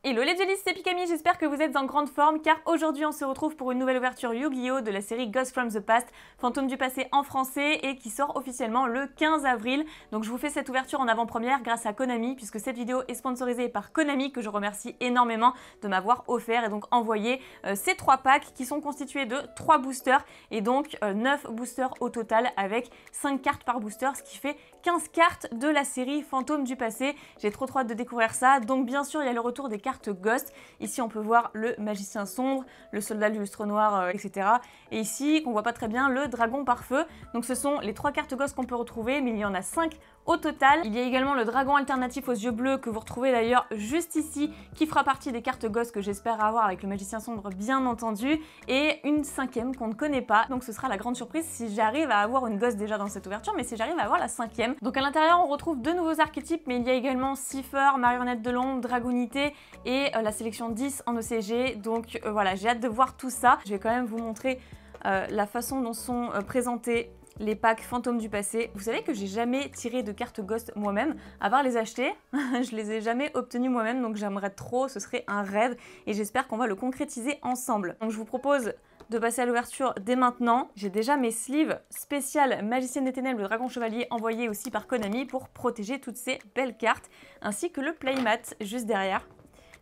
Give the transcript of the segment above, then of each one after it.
Hello les Jellies, c'est Pikami, j'espère que vous êtes en grande forme car aujourd'hui on se retrouve pour une nouvelle ouverture Yu-Gi-Oh! De la série Ghost from the Past, Fantôme du passé en français et qui sort officiellement le 15 avril. Donc je vous fais cette ouverture en avant-première grâce à Konami puisque cette vidéo est sponsorisée par Konami que je remercie énormément de m'avoir offert et donc envoyé ces 3 packs qui sont constitués de 3 boosters et donc 9 boosters au total avec 5 cartes par booster, ce qui fait 15 cartes de la série Fantôme du passé. J'ai trop hâte de découvrir ça. Donc bien sûr il y a le retour des cartes Ghost. Ici on peut voir le magicien sombre, le soldat du lustre noir, etc. Et ici qu'on voit pas très bien, le dragon par feu. Donc ce sont les 3 cartes Ghost qu'on peut retrouver, mais il y en a 5 au total. Il y a également le dragon alternatif aux yeux bleus que vous retrouvez d'ailleurs juste ici, qui fera partie des cartes Ghost que j'espère avoir avec le magicien sombre bien entendu, et une 5e qu'on ne connaît pas. Donc ce sera la grande surprise si j'arrive à avoir une Ghost déjà dans cette ouverture, mais si j'arrive à avoir la 5e. Donc à l'intérieur on retrouve 2 nouveaux archétypes, mais il y a également Cipher, marionnette de l'ombre, dragonité et la sélection 10 en OCG. Donc voilà, j'ai hâte de voir tout ça. Je vais quand même vous montrer la façon dont sont présentés les packs fantômes du passé. Vous savez que j'ai jamais tiré de cartes Ghost moi-même, à part les acheter. Je les ai jamais obtenues moi-même, donc j'aimerais trop, ce serait un rêve et j'espère qu'on va le concrétiser ensemble. Donc je vous propose de passer à l'ouverture dès maintenant. J'ai déjà mes sleeves spéciales Magicienne des Ténèbres, le Dragon Chevalier, envoyés aussi par Konami pour protéger toutes ces belles cartes, ainsi que le playmat juste derrière.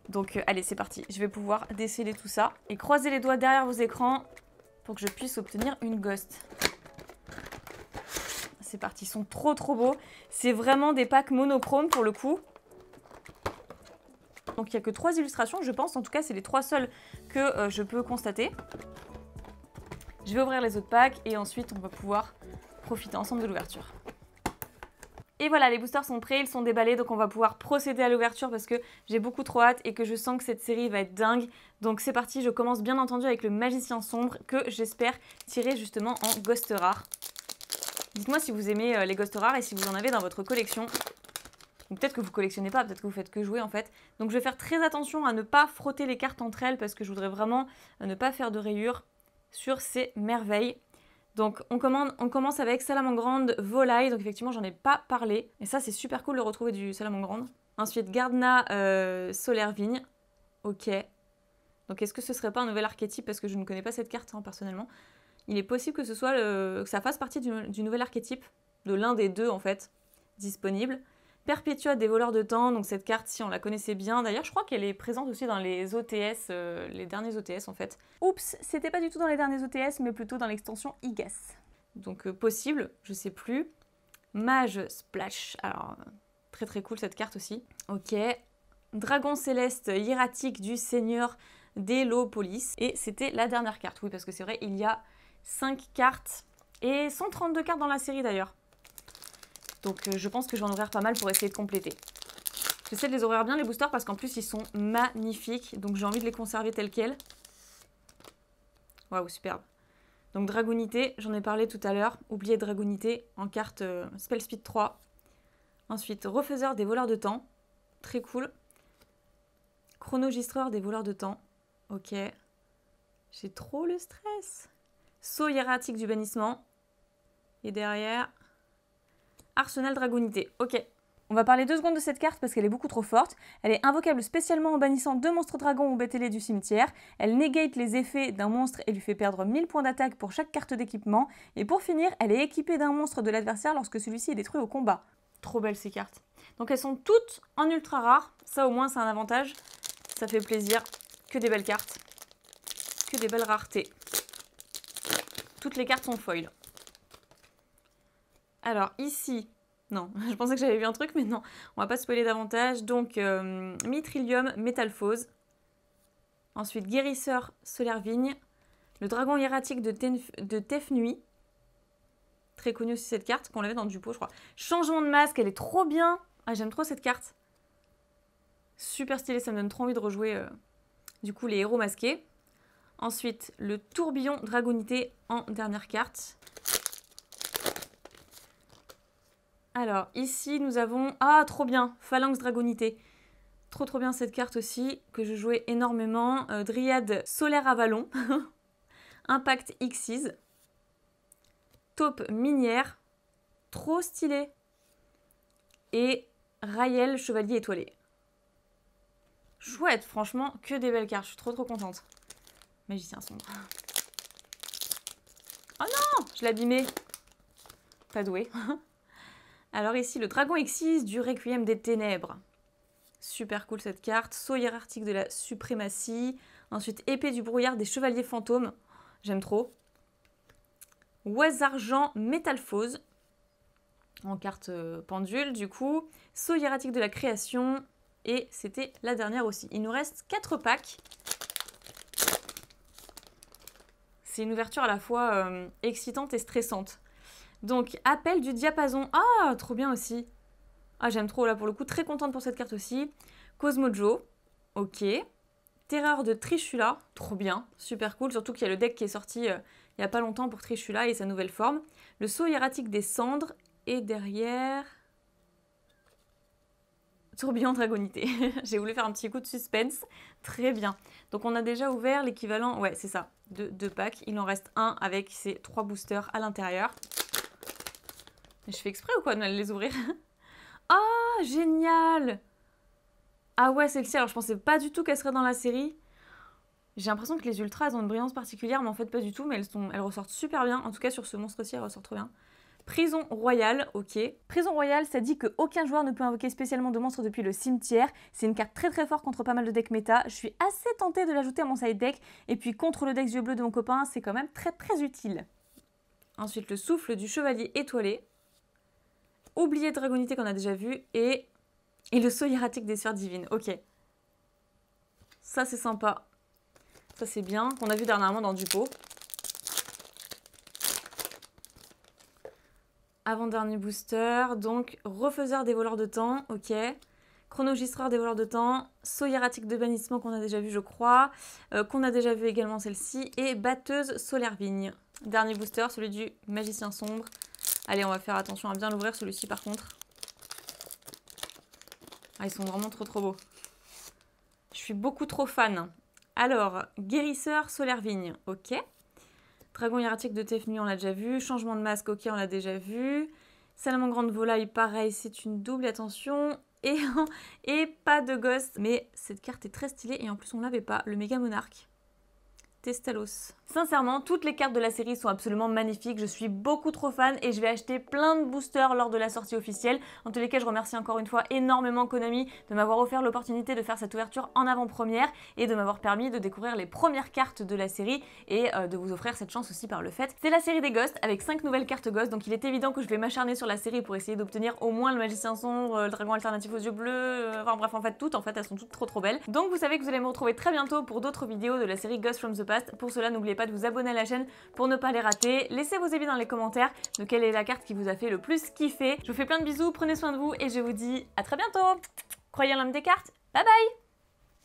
Donc allez, c'est parti, je vais pouvoir déceler tout ça et croiser les doigts derrière vos écrans pour que je puisse obtenir une Ghost. C'est parti, ils sont trop beaux. C'est vraiment des packs monochromes pour le coup. Donc il n'y a que 3 illustrations, je pense. En tout cas, c'est les 3 seules que je peux constater. Je vais ouvrir les autres packs et ensuite on va pouvoir profiter ensemble de l'ouverture. Et voilà, les boosters sont prêts, ils sont déballés, donc on va pouvoir procéder à l'ouverture parce que j'ai beaucoup trop hâte et que je sens que cette série va être dingue. Donc c'est parti, je commence bien entendu avec le magicien sombre que j'espère tirer justement en Ghost rare. Dites-moi si vous aimez les Ghost rares et si vous en avez dans votre collection. Ou peut-être que vous collectionnez pas, peut-être que vous faites que jouer en fait. Donc je vais faire très attention à ne pas frotter les cartes entre elles parce que je voudrais vraiment ne pas faire de rayures sur ces merveilles. Donc on commence avec Salamandre Volaille, donc effectivement j'en ai pas parlé. Et ça c'est super cool de retrouver du Salamandre. Ensuite Gardna Solaire Vigne, ok. Donc est-ce que ce serait pas un nouvel archétype parce que je ne connais pas cette carte hein, personnellement. Il est possible que ce soit que ça fasse partie du nouvel archétype, de l'un des 2 en fait, disponible. Perpétua des voleurs de temps, donc cette carte si on la connaissait bien. D'ailleurs je crois qu'elle est présente aussi dans les OTS, les derniers OTS en fait. Oups, c'était pas du tout dans les derniers OTS mais plutôt dans l'extension IGAS. Donc possible, je sais plus. Mage Splash, alors très cool cette carte aussi. Ok. Dragon céleste hiératique du seigneur d'Elopolis. Et c'était la dernière carte, oui parce que c'est vrai il y a 5 cartes et 132 cartes dans la série d'ailleurs. Donc je pense que je vais en ouvrir pas mal pour essayer de compléter. J'essaie de les ouvrir bien les boosters parce qu'en plus ils sont magnifiques. Donc j'ai envie de les conserver tels quels. Waouh, superbe. Donc Dragonité, j'en ai parlé tout à l'heure. Oubliez Dragonité en carte Spell Speed 3. Ensuite Refaiseur des voleurs de temps. Très cool. Chronogistreur des voleurs de temps. Ok. J'ai trop le stress. Sceau hiératique du bannissement. Et derrière, Arsenal Dragonité. Ok. On va parler 2 secondes de cette carte parce qu'elle est beaucoup trop forte. Elle est invocable spécialement en bannissant 2 monstres dragons ou bêtes ailées du cimetière. Elle négate les effets d'un monstre et lui fait perdre 1000 points d'attaque pour chaque carte d'équipement. Et pour finir, elle est équipée d'un monstre de l'adversaire lorsque celui-ci est détruit au combat. Trop belles ces cartes. Donc elles sont toutes en ultra rare. Ça au moins c'est un avantage. Ça fait plaisir. Que des belles cartes. Que des belles raretés. Toutes les cartes sont foil. Alors ici, non, je pensais que j'avais vu un truc, mais non, on va pas spoiler davantage. Donc Mitrillium Métalphose. Ensuite Guérisseur Solaire Vigne. Le dragon hiératique de Tefnui. Très connu aussi cette carte, qu'on l'avait dans du pot je crois. Changement de masque, elle est trop bien. Ah j'aime trop cette carte. Super stylée, ça me donne trop envie de rejouer du coup les héros masqués. Ensuite, le tourbillon Dragonité en dernière carte. Alors, ici, nous avons... Ah, trop bien, Phalanx Dragonité. Trop bien cette carte aussi, que je jouais énormément. Dryade Solaire Avalon. Impact Xyz. Taupe Minière. Trop stylé. Et Raël Chevalier Étoilé. Chouette, franchement, que des belles cartes. Je suis trop contente. Magicien sombre. Oh non, je l'ai abîmé. Pas doué. Alors ici, le dragon Exis du Requiem des Ténèbres. Super cool cette carte. Sceau hiérarchique de la suprématie. Ensuite, épée du brouillard des chevaliers fantômes. J'aime trop. Oise argent métalphose. En carte pendule, du coup. Sceau hiératique de la création. Et c'était la dernière aussi. Il nous reste 4 packs. C'est une ouverture à la fois excitante et stressante. Donc, appel du diapason. Ah, trop bien aussi. Ah, j'aime trop, là, pour le coup. Très contente pour cette carte aussi. Cosmojo. Ok. Terreur de Trishula. Trop bien. Super cool. Surtout qu'il y a le deck qui est sorti il n'y a pas longtemps pour Trishula et sa nouvelle forme. Le sceau hiératique des cendres. Et derrière... Tourbillon Dragonité. J'ai voulu faire un petit coup de suspense. Très bien. Donc on a déjà ouvert l'équivalent, ouais c'est ça, de 2 packs. Il en reste un avec ces 3 boosters à l'intérieur. Je fais exprès ou quoi de les ouvrir? Ah, génial! Ah ouais, celle-ci, alors je pensais pas du tout qu'elle serait dans la série. J'ai l'impression que les ultras, elles ont une brillance particulière, mais en fait pas du tout. Mais elles ressortent super bien. En tout cas, sur ce monstre-ci, elles ressortent trop bien. Prison royale, ok. Prison royale, ça dit qu'aucun joueur ne peut invoquer spécialement de monstres depuis le cimetière. C'est une carte très forte contre pas mal de decks méta. Je suis assez tentée de l'ajouter à mon side deck. Et puis contre le deck yeux bleus de mon copain, c'est quand même très utile. Ensuite, le souffle du chevalier étoilé. Oublié Dragonité qu'on a déjà vu. Et le sceau hiératique des sphères divines, ok. Ça, c'est sympa. Ça, c'est bien. Qu'on a vu dernièrement dans Dupo. Avant-dernier booster, donc refaiseur des voleurs de temps, ok. Chronogistreur des voleurs de temps, sceau hiératique de bannissement qu'on a déjà vu je crois, qu'on a déjà vu également celle-ci, et batteuse solaire vigne. Dernier booster, celui du magicien sombre. Allez, on va faire attention à bien l'ouvrir celui-ci par contre. Ah, ils sont vraiment trop beaux. Je suis beaucoup trop fan. Alors, guérisseur solaire vigne, ok. Dragon hiératique de Tefnut, on l'a déjà vu. Changement de masque, ok, on l'a déjà vu. Salamandre grande volaille, pareil, c'est une double, attention. Et pas de ghost. Mais cette carte est très stylée et en plus on l'avait pas. Le méga monarque. Testalos. Sincèrement, toutes les cartes de la série sont absolument magnifiques. Je suis beaucoup trop fan et je vais acheter plein de boosters lors de la sortie officielle. En tous les cas, je remercie encore une fois énormément Konami de m'avoir offert l'opportunité de faire cette ouverture en avant-première et de m'avoir permis de découvrir les premières cartes de la série et de vous offrir cette chance aussi par le fait. C'est la série des Ghosts avec 5 nouvelles cartes Ghosts, donc il est évident que je vais m'acharner sur la série pour essayer d'obtenir au moins le magicien sombre, le dragon alternatif aux yeux bleus, enfin bref, en fait toutes, elles sont toutes trop belles. Donc vous savez que vous allez me retrouver très bientôt pour d'autres vidéos de la série Ghosts from the Past. Pour cela, n'oubliez pas de vous abonner à la chaîne pour ne pas les rater. Laissez vos avis dans les commentaires de quelle est la carte qui vous a fait le plus kiffer. Je vous fais plein de bisous, prenez soin de vous et je vous dis à très bientôt. Croyez en l'homme des cartes, bye bye.